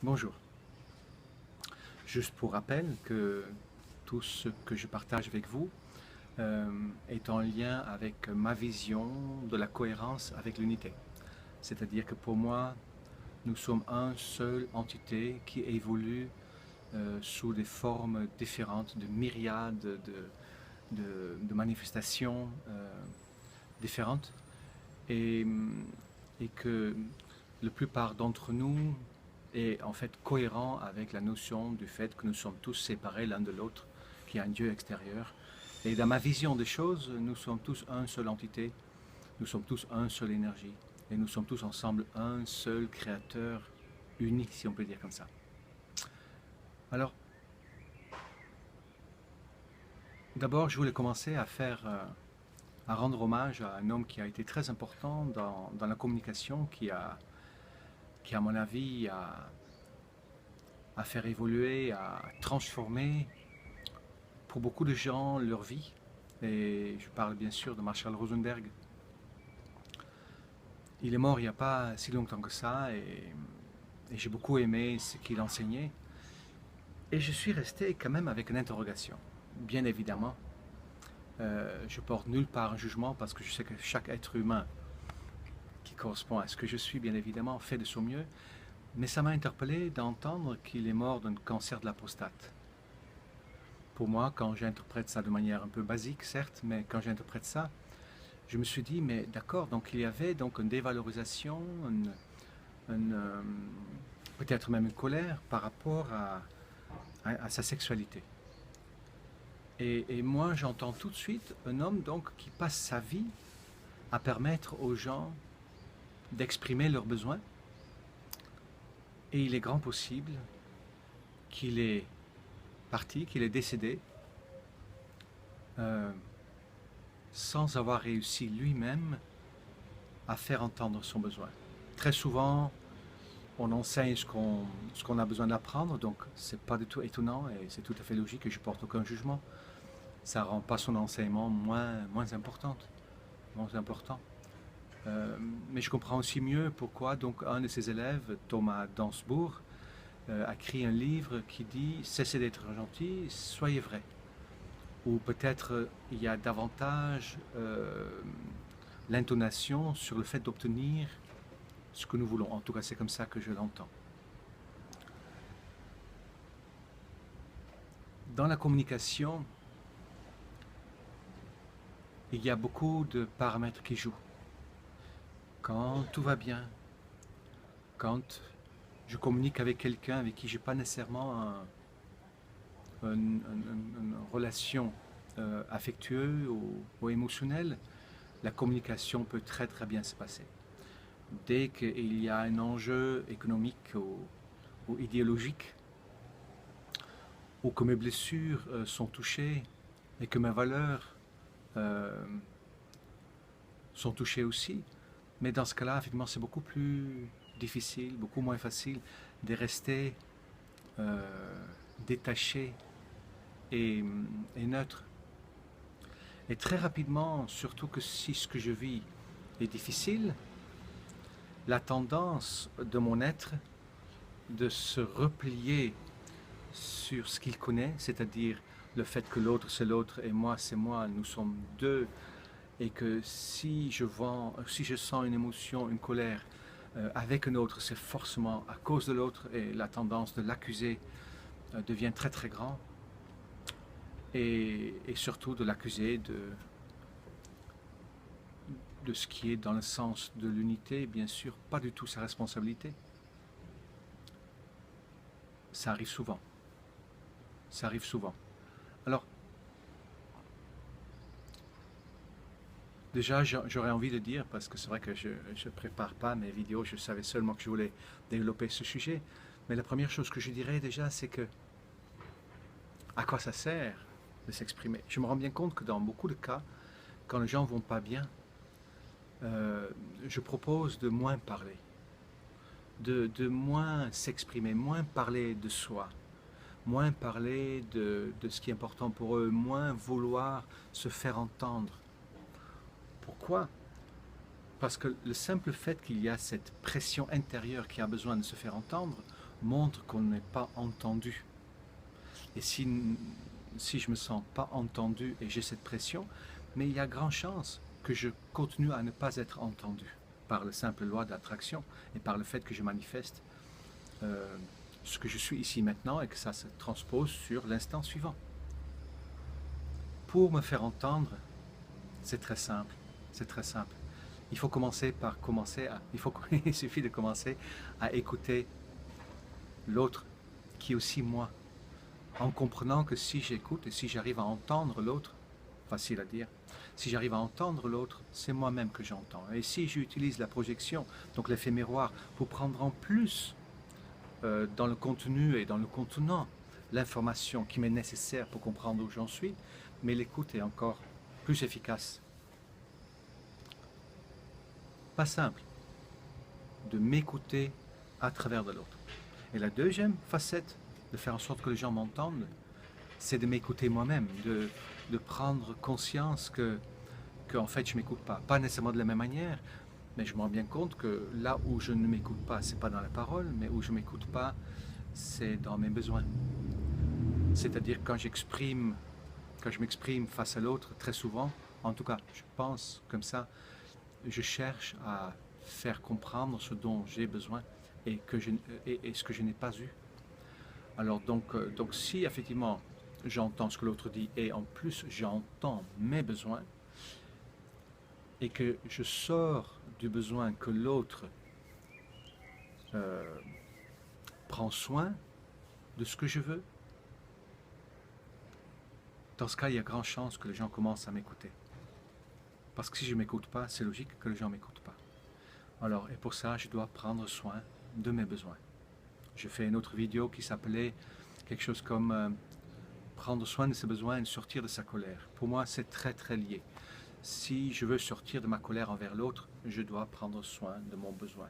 Bonjour. Juste pour rappel que tout ce que je partage avec vous est en lien avec ma vision de la cohérence avec l'unité. C'est-à-dire que pour moi, nous sommes une seule entité qui évolue sous des formes différentes, de myriades de manifestations différentes et, et que la plupart d'entre nous est en fait cohérent avec la notion du fait que nous sommes tous séparés l'un de l'autre, qu'il y a un Dieu extérieur. Et dans ma vision des choses, nous sommes tous une seule entité, nous sommes tous une seule énergie, et nous sommes tous ensemble un seul créateur unique, si on peut dire comme ça. Alors, d'abord, je voulais commencer à rendre hommage à un homme qui a été très important dans la communication, qui à mon avis, à faire évoluer, à transformer pour beaucoup de gens leur vie. Et je parle bien sûr de Marshall Rosenberg. Il est mort il n'y a pas si longtemps que ça et j'ai beaucoup aimé ce qu'il enseignait. Et je suis resté quand même avec une interrogation. Bien évidemment, je porte nulle part un jugement parce que je sais que chaque être humain qui correspond à ce que je suis, bien évidemment, fait de son mieux. Mais ça m'a interpellé d'entendre qu'il est mort d'un cancer de la prostate. Pour moi, quand j'interprète ça de manière un peu basique, certes, mais quand j'interprète ça, je me suis dit, mais d'accord, donc il y avait donc une dévalorisation, une, peut-être même une colère par rapport à sa sexualité. Et moi, j'entends tout de suite un homme donc qui passe sa vie à permettre aux gens d'exprimer leurs besoins. Et il est grand possible qu'il est parti, qu'il est décédé, euh, sans avoir réussi lui-même à faire entendre son besoin. Très souvent, on enseigne ce qu'on a besoin d'apprendre, donc c'est pas du tout étonnant et c'est tout à fait logique et je porte aucun jugement. Ça rend pas son enseignement moins important. Mais je comprends aussi mieux pourquoi donc un de ses élèves, Thomas Dansbourg, a écrit un livre qui dit cessez d'être gentil, soyez vrai. Ou peut-être il y a davantage l'intonation sur le fait d'obtenir ce que nous voulons. En tout cas, c'est comme ça que je l'entends. Dans la communication, il y a beaucoup de paramètres qui jouent. Quand tout va bien, quand je communique avec quelqu'un avec qui je n'ai pas nécessairement une relation affectueuse ou émotionnelle, la communication peut très très bien se passer. Dès qu'il y a un enjeu économique ou idéologique, ou que mes blessures sont touchées et que mes valeurs euh, sont touchées aussi, mais dans ce cas-là, effectivement, c'est beaucoup plus difficile, beaucoup moins facile de rester euh, détaché et, et neutre. Et très rapidement, surtout que si ce que je vis est difficile, la tendance de mon être de se replier sur ce qu'il connaît, c'est-à-dire le fait que l'autre c'est l'autre et moi c'est moi, nous sommes deux, et que si je sens une émotion, une colère avec un autre, c'est forcément à cause de l'autre et la tendance de l'accuser devient très très grand et surtout de l'accuser de ce qui est dans le sens de l'unité, bien sûr, pas du tout sa responsabilité. Ça arrive souvent. Ça arrive souvent. Alors, déjà, j'aurais envie de dire, parce que c'est vrai que je ne prépare pas mes vidéos, je savais seulement que je voulais développer ce sujet, mais la première chose que je dirais déjà, c'est que à quoi ça sert de s'exprimer? Je me rends bien compte que dans beaucoup de cas, quand les gens vont pas bien, je propose de moins parler, de moins s'exprimer, moins parler de soi, moins parler de ce qui est important pour eux, moins vouloir se faire entendre. Pourquoi? Parce que le simple fait qu'il y a cette pression intérieure qui a besoin de se faire entendre montre qu'on n'est pas entendu. Et si je me sens pas entendu et j'ai cette pression, mais il y a grande chance que je continue à ne pas être entendu par la simple loi d'attraction et par le fait que je manifeste ce que je suis ici maintenant et que ça se transpose sur l'instant suivant. Pour me faire entendre, c'est très simple. C'est très simple. Il faut commencer par il suffit de commencer à écouter l'autre qui est aussi moi, en comprenant que si j'écoute et si j'arrive à entendre l'autre, facile à dire, si j'arrive à entendre l'autre, c'est moi-même que j'entends. Et si j'utilise la projection, donc l'effet miroir, pour prendre en plus dans le contenu et dans le contenant l'information qui m'est nécessaire pour comprendre où j'en suis, mais l'écoute est encore plus efficace. Pas simple de m'écouter à travers de l'autre. Et la deuxième facette de faire en sorte que les gens m'entendent, c'est de m'écouter moi-même, de prendre conscience que en fait je ne m'écoute pas nécessairement de la même manière, mais je me rends bien compte que là où je ne m'écoute pas, c'est pas dans la parole, mais où je ne m'écoute pas, c'est dans mes besoins. C'est-à-dire quand je m'exprime face à l'autre, très souvent, en tout cas je pense comme ça, je cherche à faire comprendre ce dont j'ai besoin et ce que je n'ai pas eu. Alors donc si effectivement j'entends ce que l'autre dit et en plus j'entends mes besoins et que je sors du besoin que l'autre prend soin de ce que je veux, dans ce cas il y a grande chance que les gens commencent à m'écouter. Parce que si je ne m'écoute pas, c'est logique que les gens ne m'écoutent pas. Alors, et pour ça, je dois prendre soin de mes besoins. J'ai fait une autre vidéo qui s'appelait quelque chose comme prendre soin de ses besoins et sortir de sa colère. Pour moi, c'est très très lié. Si je veux sortir de ma colère envers l'autre, je dois prendre soin de mon besoin.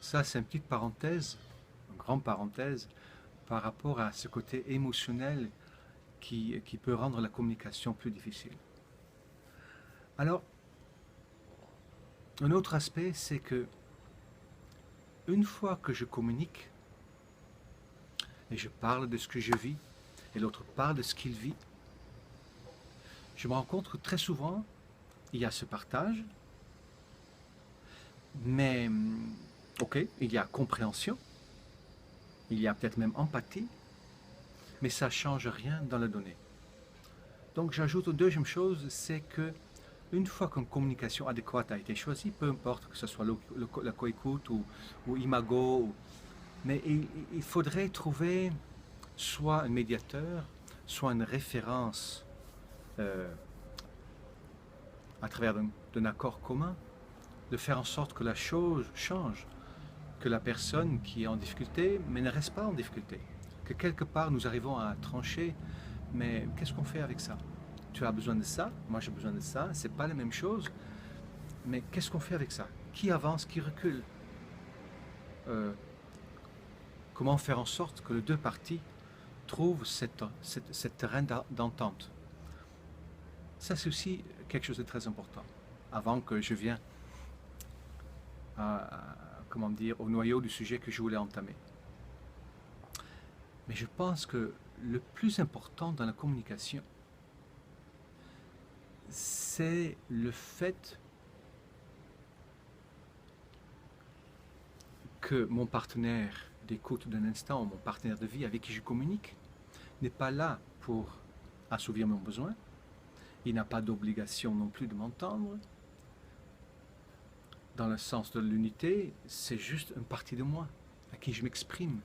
Ça, c'est une petite parenthèse, une grande parenthèse, par rapport à ce côté émotionnel qui peut rendre la communication plus difficile. Alors, un autre aspect, c'est que une fois que je communique et je parle de ce que je vis et l'autre parle de ce qu'il vit, je me rends compte que très souvent, il y a ce partage, mais ok, il y a compréhension, il y a peut-être même empathie, mais ça ne change rien dans la donnée. Donc j'ajoute une deuxième chose, c'est que une fois qu'une communication adéquate a été choisie, peu importe que ce soit la coécoute ou Imago, mais il faudrait trouver soit un médiateur, soit une référence à travers d'un accord commun, de faire en sorte que la chose change, que la personne qui est en difficulté, mais ne reste pas en difficulté, que quelque part nous arrivons à trancher, mais qu'est-ce qu'on fait avec ça? Tu as besoin de ça, moi j'ai besoin de ça, c'est pas la même chose, mais qu'est-ce qu'on fait avec ça? Qui avance, qui recule? Comment faire en sorte que les deux parties trouvent cette terrain d'entente? Ça c'est aussi quelque chose de très important, avant que je vienne comment dire, au noyau du sujet que je voulais entamer. Mais je pense que le plus important dans la communication, c'est le fait que mon partenaire d'écoute d'un instant, mon partenaire de vie avec qui je communique, n'est pas là pour assouvir mon besoin. Il n'a pas d'obligation non plus de m'entendre. Dans le sens de l'unité, c'est juste une partie de moi à qui je m'exprime.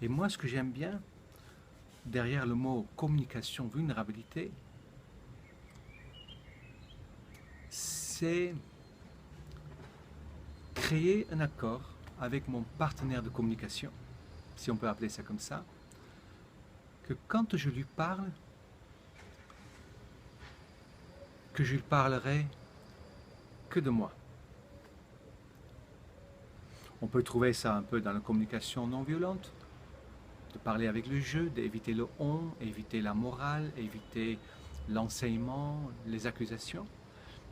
Et moi, ce que j'aime bien, derrière le mot communication, vulnérabilité, c'est créer un accord avec mon partenaire de communication, si on peut appeler ça comme ça, que quand je lui parle, que je lui parlerai que de moi. On peut trouver ça un peu dans la communication non violente, de parler avec le jeu, d'éviter le on, éviter la morale, éviter l'enseignement, les accusations.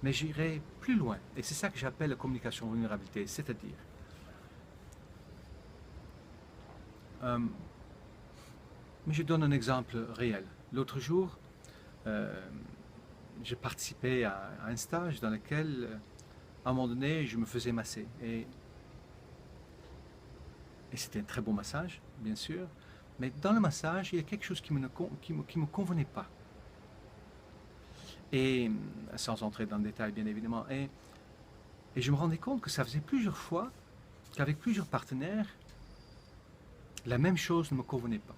Mais j'irai plus loin, et c'est ça que j'appelle la communication vulnérabilité, c'est-à-dire Euh, mais je donne un exemple réel. L'autre jour, euh, j'ai participé à un stage dans lequel, à un moment donné, je me faisais masser. Et c'était un très bon massage, bien sûr. Mais dans le massage, il y a quelque chose qui me convenait pas. Et sans entrer dans le détail, bien évidemment. Et je me rendais compte que ça faisait plusieurs fois qu'avec plusieurs partenaires, la même chose ne me convenait pas.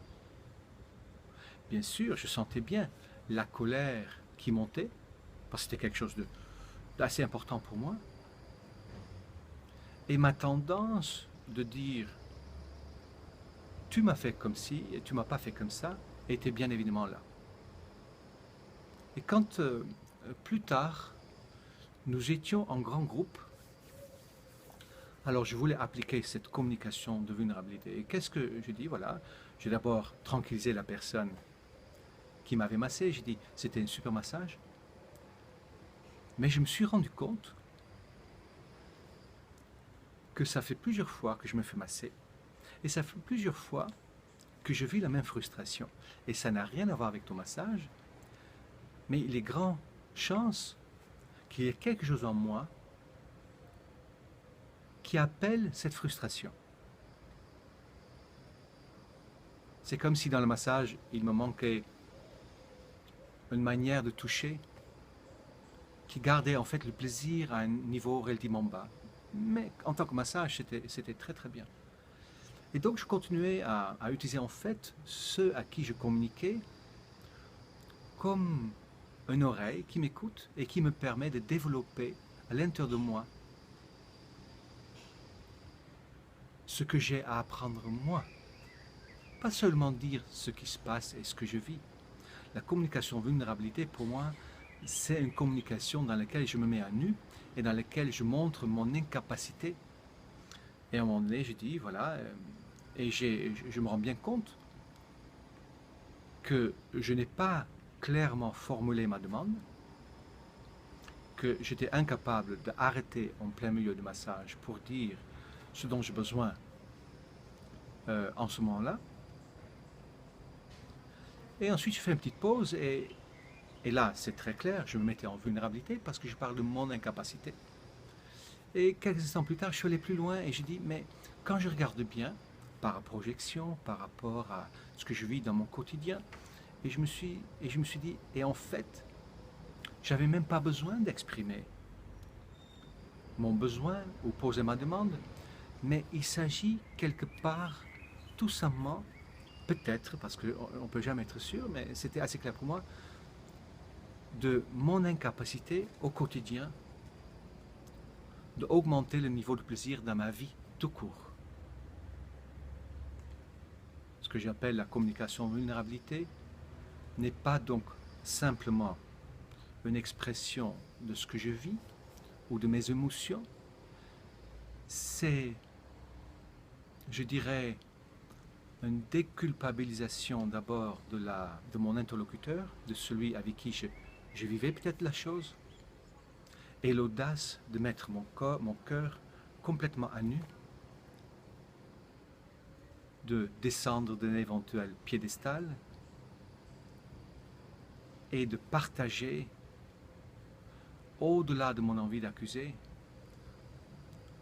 Bien sûr, je sentais bien la colère qui montait, parce que c'était quelque chose d'assez important pour moi. Et ma tendance de dire tu m'as fait comme ci et tu m'as pas fait comme ça était bien évidemment là. Et quand plus tard, nous étions en grand groupe, alors je voulais appliquer cette communication de vulnérabilité. Et qu'est-ce que je dis? Voilà, j'ai d'abord tranquillisé la personne qui m'avait massé. J'ai dit c'était un super massage. Mais je me suis rendu compte que ça fait plusieurs fois que je me fais masser. Et ça fait plusieurs fois que je vis la même frustration. Et ça n'a rien à voir avec ton massage. Mais il est grand chance qu'il y ait quelque chose en moi qui appelle cette frustration. C'est comme si dans le massage, il me manquait une manière de toucher qui gardait en fait le plaisir à un niveau relativement bas. Mais en tant que massage, c'était très très bien. Et donc je continuais à utiliser en fait ceux à qui je communiquais comme une oreille qui m'écoute et qui me permet de développer à l'intérieur de moi ce que j'ai à apprendre moi. Pas seulement dire ce qui se passe et ce que je vis. La communication vulnérabilité, pour moi, c'est une communication dans laquelle je me mets à nu et dans laquelle je montre mon incapacité. Et à un moment donné, je dis, voilà, et je me rends bien compte que je n'ai pas clairement formulé ma demande, que j'étais incapable d'arrêter en plein milieu de massage pour dire ce dont j'ai besoin en ce moment-là. Et ensuite, je fais une petite pause et là, c'est très clair, je me mettais en vulnérabilité parce que je parle de mon incapacité. Et quelques instants plus tard, je suis allé plus loin et j'ai dit, mais quand je regarde bien, par projection, par rapport à ce que je vis dans mon quotidien, et je me suis dit, et en fait, j'avais même pas besoin d'exprimer mon besoin ou poser ma demande, mais il s'agit quelque part, tout simplement, peut-être, parce qu'on ne peut jamais être sûr, mais c'était assez clair pour moi, de mon incapacité au quotidien d'augmenter le niveau de plaisir dans ma vie tout court. Ce que j'appelle la communication vulnérabilité n'est pas donc simplement une expression de ce que je vis ou de mes émotions, c'est, je dirais, une déculpabilisation d'abord de mon interlocuteur, de celui avec qui je vivais peut-être la chose, et l'audace de mettre mon cœur complètement à nu, de descendre d'un éventuel piédestal et de partager, au-delà de mon envie d'accuser,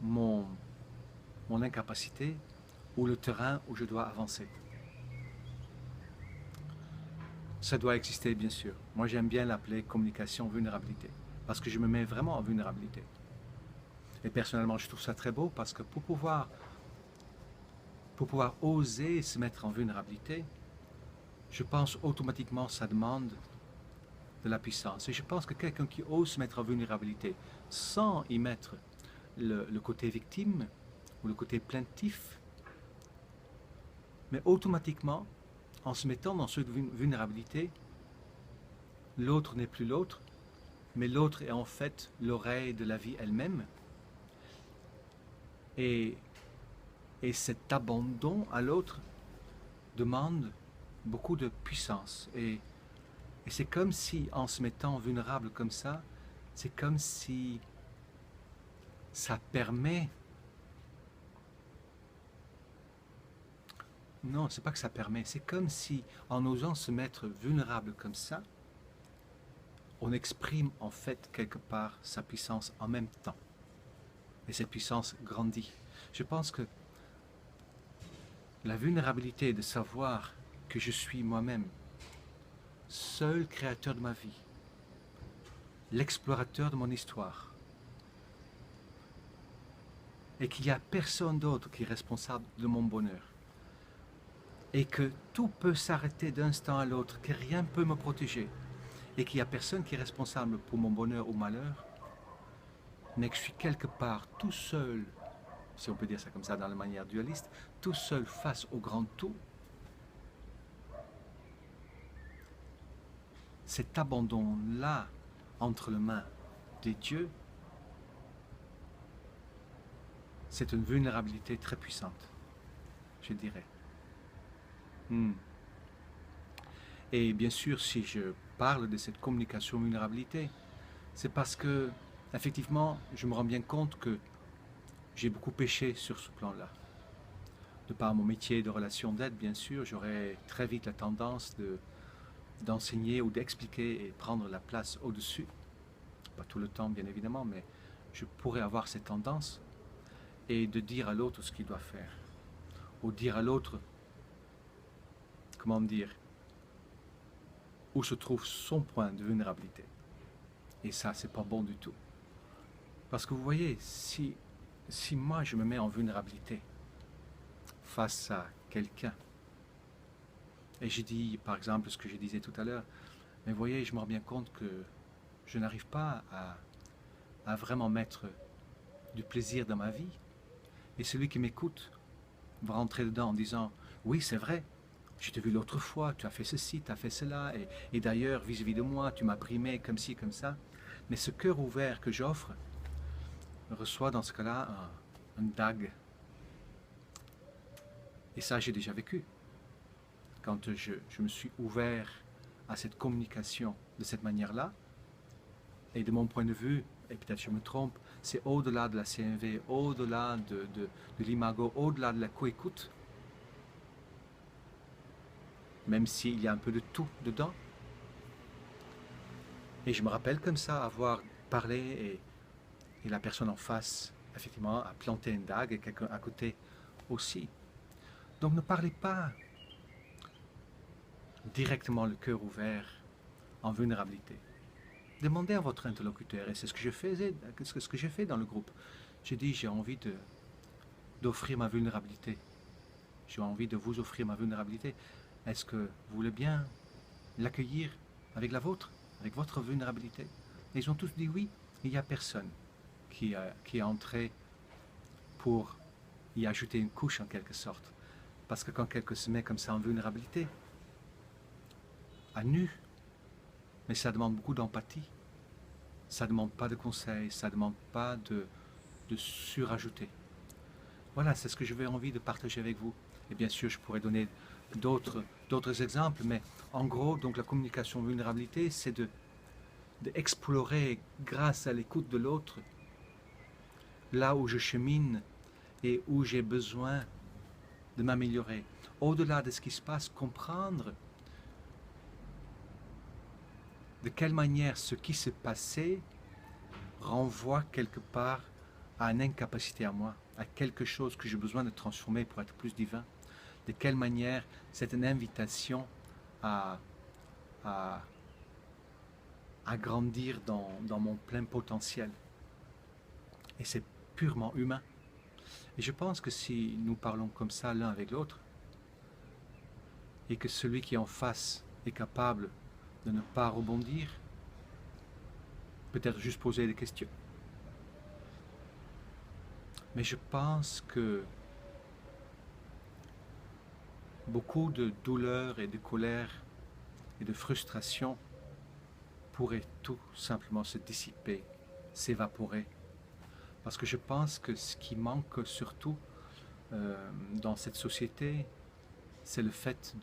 mon incapacité ou le terrain où je dois avancer. Ça doit exister, bien sûr. Moi, j'aime bien l'appeler communication vulnérabilité, parce que je me mets vraiment en vulnérabilité. Et personnellement, je trouve ça très beau, parce que pour pouvoir oser se mettre en vulnérabilité, je pense automatiquement ça demande de la puissance. Et je pense que quelqu'un qui ose se mettre en vulnérabilité sans y mettre le côté victime ou le côté plaintif, mais automatiquement, en se mettant dans cette vulnérabilité, l'autre n'est plus l'autre, mais l'autre est en fait l'oreille de la vie elle-même. Et, et cet abandon à l'autre demande beaucoup de puissance. Et c'est comme si, en se mettant vulnérable comme ça, c'est comme si ça permet Non, c'est pas que ça permet. C'est comme si, en osant se mettre vulnérable comme ça, on exprime en fait quelque part sa puissance en même temps. Et cette puissance grandit. Je pense que la vulnérabilité de savoir que je suis moi-même, seul créateur de ma vie, l'explorateur de mon histoire, et qu'il n'y a personne d'autre qui est responsable de mon bonheur, et que tout peut s'arrêter d'un instant à l'autre, que rien ne peut me protéger, et qu'il n'y a personne qui est responsable pour mon bonheur ou malheur, mais que je suis quelque part tout seul, si on peut dire ça comme ça dans la manière dualiste, tout seul face au grand tout, cet abandon-là entre les mains des dieux, c'est une vulnérabilité très puissante, je dirais. Hmm. Et bien sûr, si je parle de cette communication vulnérabilité, c'est parce que, effectivement, je me rends bien compte que j'ai beaucoup péché sur ce plan-là. De par mon métier de relation d'aide, bien sûr, j'aurais très vite la tendance d'enseigner ou d'expliquer et prendre la place au-dessus. Pas tout le temps, bien évidemment, mais je pourrais avoir cette tendance et de dire à l'autre ce qu'il doit faire. Ou dire à l'autre, comment dire, où se trouve son point de vulnérabilité. Et ça, c'est pas bon du tout. Parce que vous voyez, si moi je me mets en vulnérabilité face à quelqu'un, et je dis par exemple ce que je disais tout à l'heure, mais vous voyez, je me rends bien compte que je n'arrive pas à vraiment mettre du plaisir dans ma vie. Et celui qui m'écoute va rentrer dedans en disant, oui, c'est vrai, je t'ai vu l'autre fois, tu as fait ceci, tu as fait cela, et d'ailleurs, vis-à-vis de moi, tu m'as primé comme ci, comme ça. Mais ce cœur ouvert que j'offre reçoit dans ce cas-là un dague. Et ça, j'ai déjà vécu. Quand je me suis ouvert à cette communication de cette manière-là, et de mon point de vue, et peut-être je me trompe, c'est au-delà de la CMV, au-delà de l'imago, au-delà de la coécoute, même s'il y a un peu de tout dedans. Et je me rappelle comme ça avoir parlé et la personne en face, effectivement, a planté une dague et quelqu'un à côté aussi. Donc ne parlez pas directement le cœur ouvert en vulnérabilité. Demandez à votre interlocuteur, et c'est ce que je faisais, ce que j'ai fait dans le groupe. J'ai dit, j'ai envie d'offrir ma vulnérabilité. J'ai envie de vous offrir ma vulnérabilité. Est-ce que vous voulez bien l'accueillir avec la vôtre, avec votre vulnérabilité? Et ils ont tous dit oui. Il n'y a personne qui est entré pour y ajouter une couche en quelque sorte. Parce que quand quelqu'un se met comme ça en vulnérabilité, à nu, mais ça demande beaucoup d'empathie. Ça ne demande pas de conseils, ça ne demande pas de surajouter. Voilà, c'est ce que j'avais envie de partager avec vous. Et bien sûr, je pourrais donner d'autres exemples, mais en gros, donc la communication vulnérabilité, c'est d'explorer grâce à l'écoute de l'autre, là où je chemine et où j'ai besoin de m'améliorer. Au-delà de ce qui se passe, comprendre de quelle manière ce qui s'est passé renvoie quelque part à une incapacité à moi, à quelque chose que j'ai besoin de transformer pour être plus divin. De quelle manière c'est une invitation à, à, à grandir dans mon plein potentiel. Et c'est purement humain. Et je pense que si nous parlons comme ça l'un avec l'autre, et que celui qui est en face est capable de ne pas rebondir, peut-être juste poser des questions. Mais je pense que beaucoup de douleur et de colère et de frustration pourraient tout simplement se dissiper, s'évaporer. Parce que je pense que ce qui manque surtout dans cette société, c'est le fait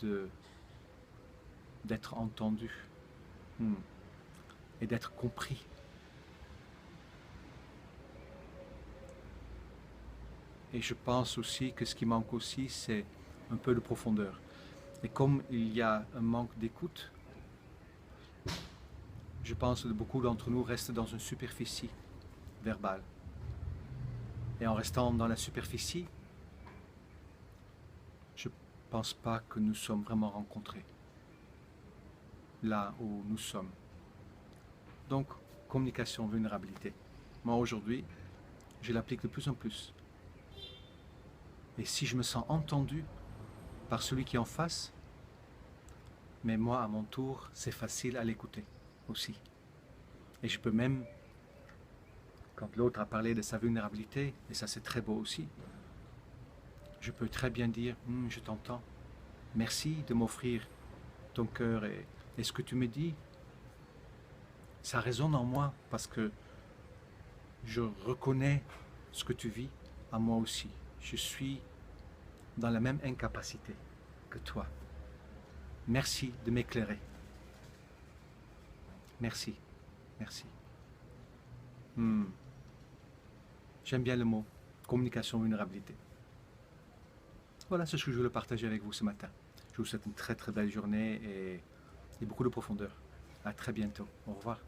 d'être entendu et d'être compris. Et je pense aussi que ce qui manque aussi, c'est un peu de profondeur. Et comme il y a un manque d'écoute, je pense que beaucoup d'entre nous restent dans une superficie verbale. Et en restant dans la superficie, je ne pense pas que nous sommes vraiment rencontrés là où nous sommes. Donc, communication, vulnérabilité. Moi, aujourd'hui, je l'applique de plus en plus. Et si je me sens entendu par celui qui est en face, mais moi, à mon tour, c'est facile à l'écouter aussi. Et je peux même, quand l'autre a parlé de sa vulnérabilité, et ça c'est très beau aussi, je peux très bien dire, je t'entends, merci de m'offrir ton cœur et ce que tu me dis, ça résonne en moi parce que je reconnais ce que tu vis à moi aussi. Je suis dans la même incapacité que toi. Merci de m'éclairer. Merci, merci. J'aime bien le mot communication, vulnérabilité. Voilà ce que je voulais partager avec vous ce matin. Je vous souhaite une très très belle journée et beaucoup de profondeur. À très bientôt. Au revoir.